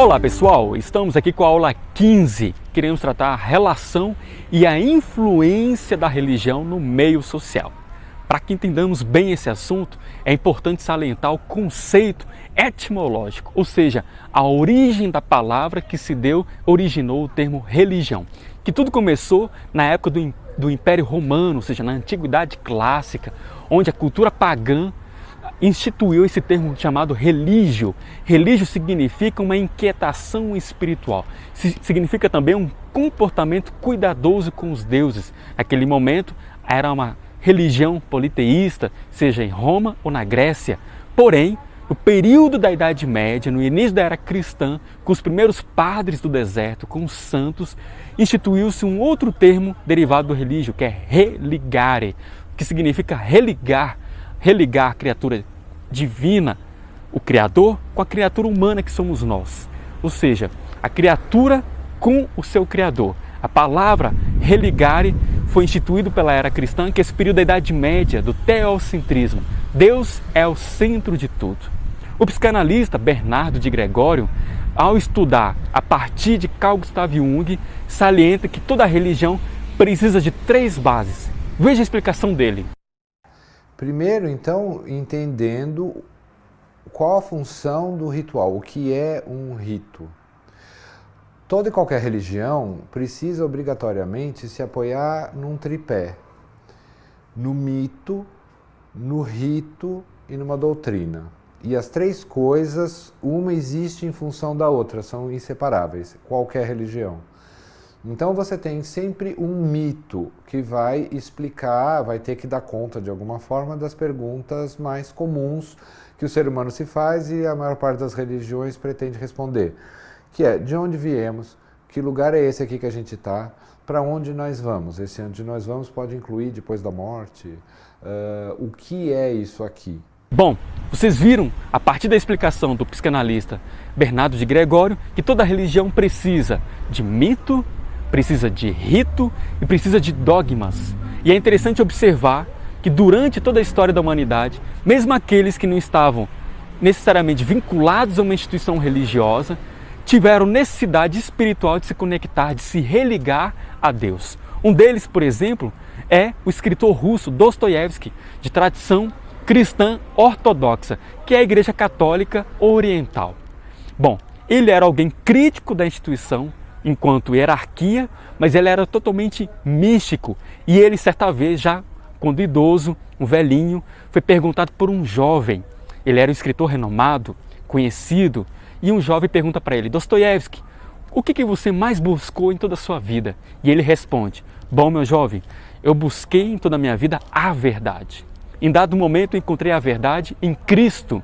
Olá pessoal, estamos aqui com a aula 15. Queremos tratar a relação e a influência da religião no meio social. Para que entendamos bem esse assunto, é importante salientar o conceito etimológico, ou seja, a origem da palavra que originou o termo religião. Que tudo começou na época do Império Romano, ou seja, na Antiguidade Clássica, onde a cultura pagã instituiu esse termo chamado religio. Religio significa uma inquietação espiritual. Significa também um comportamento cuidadoso com os deuses. Naquele momento era uma religião politeísta, seja em Roma ou na Grécia. Porém, no período da Idade Média, no início da era cristã, com os primeiros padres do deserto, com os santos, instituiu-se um outro termo derivado do religio, que é religare, que significa religar a criatura divina, o Criador, com a criatura humana que somos nós. Ou seja, a criatura com o seu Criador. A palavra religare foi instituído pela era cristã, que é esse período da Idade Média, do teocentrismo. Deus é o centro de tudo. O psicanalista Bernardo de Gregório, ao estudar a partir de Carl Gustav Jung, salienta que toda religião precisa de 3 bases. Veja a explicação dele. Primeiro, então, entendendo qual a função do ritual, o que é um rito. Toda e qualquer religião precisa obrigatoriamente se apoiar num tripé, no mito, no rito e numa doutrina. E as 3 coisas, uma existe em função da outra, são inseparáveis, qualquer religião. Então você tem sempre um mito que vai explicar, vai ter que dar conta de alguma forma das perguntas mais comuns que o ser humano se faz e a maior parte das religiões pretende responder. Que é, de onde viemos, que lugar é esse aqui que a gente está, para onde nós vamos? Esse onde nós vamos pode incluir depois da morte, o que é isso aqui? Bom, vocês viram, a partir da explicação do psicanalista Bernardo de Gregório, que toda religião precisa de mito, precisa de rito e precisa de dogmas. E é interessante observar que durante toda a história da humanidade, mesmo aqueles que não estavam necessariamente vinculados a uma instituição religiosa, tiveram necessidade espiritual de se conectar, de se religar a Deus. Um deles, por exemplo, é o escritor russo Dostoiévski, de tradição cristã ortodoxa, que é a Igreja Católica Oriental. Bom, ele era alguém crítico da instituição, enquanto hierarquia, mas ele era totalmente místico. E ele, certa vez, já quando idoso, um velhinho, foi perguntado por um jovem. Ele era um escritor renomado, conhecido, e um jovem pergunta para ele: Dostoiévski, o que você mais buscou em toda a sua vida? E ele responde: bom, meu jovem, eu busquei em toda a minha vida a verdade. Em dado momento eu encontrei a verdade em Cristo.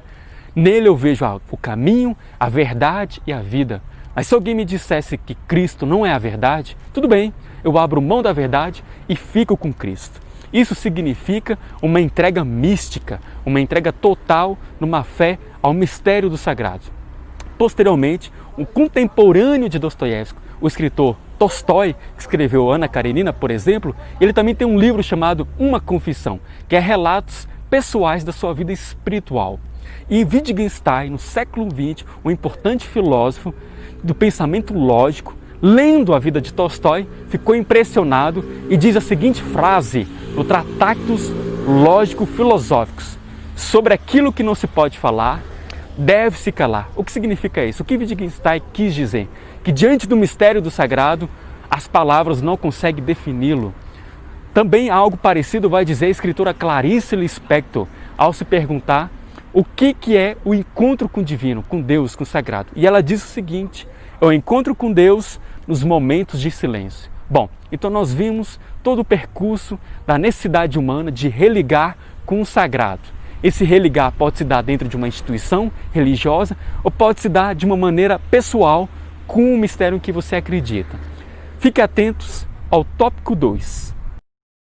Nele eu vejo o caminho, a verdade e a vida. Mas se alguém me dissesse que Cristo não é a verdade, tudo bem, eu abro mão da verdade e fico com Cristo. Isso significa uma entrega mística, uma entrega total numa fé ao mistério do sagrado. Posteriormente, um contemporâneo de Dostoiévski, o escritor Tolstói, que escreveu Ana Karenina, por exemplo, ele também tem um livro chamado Uma Confissão, que é relatos pessoais da sua vida espiritual. E Wittgenstein, no século XX, um importante filósofo do pensamento lógico, lendo a vida de Tolstói, ficou impressionado e diz a seguinte frase no Tratatus Lógico-Filosóficos: sobre aquilo que não se pode falar, deve-se calar. O que significa isso? O que Wittgenstein quis dizer? Que diante do mistério do sagrado, as palavras não conseguem defini-lo. Também algo parecido vai dizer a escritora Clarice Lispector, ao se perguntar o que é o encontro com o divino, com Deus, com o sagrado. E ela diz o seguinte: é o encontro com Deus nos momentos de silêncio. Bom, então nós vimos todo o percurso da necessidade humana de religar com o sagrado. Esse religar pode se dar dentro de uma instituição religiosa ou pode se dar de uma maneira pessoal com o mistério em que você acredita. Fique atentos ao tópico 2.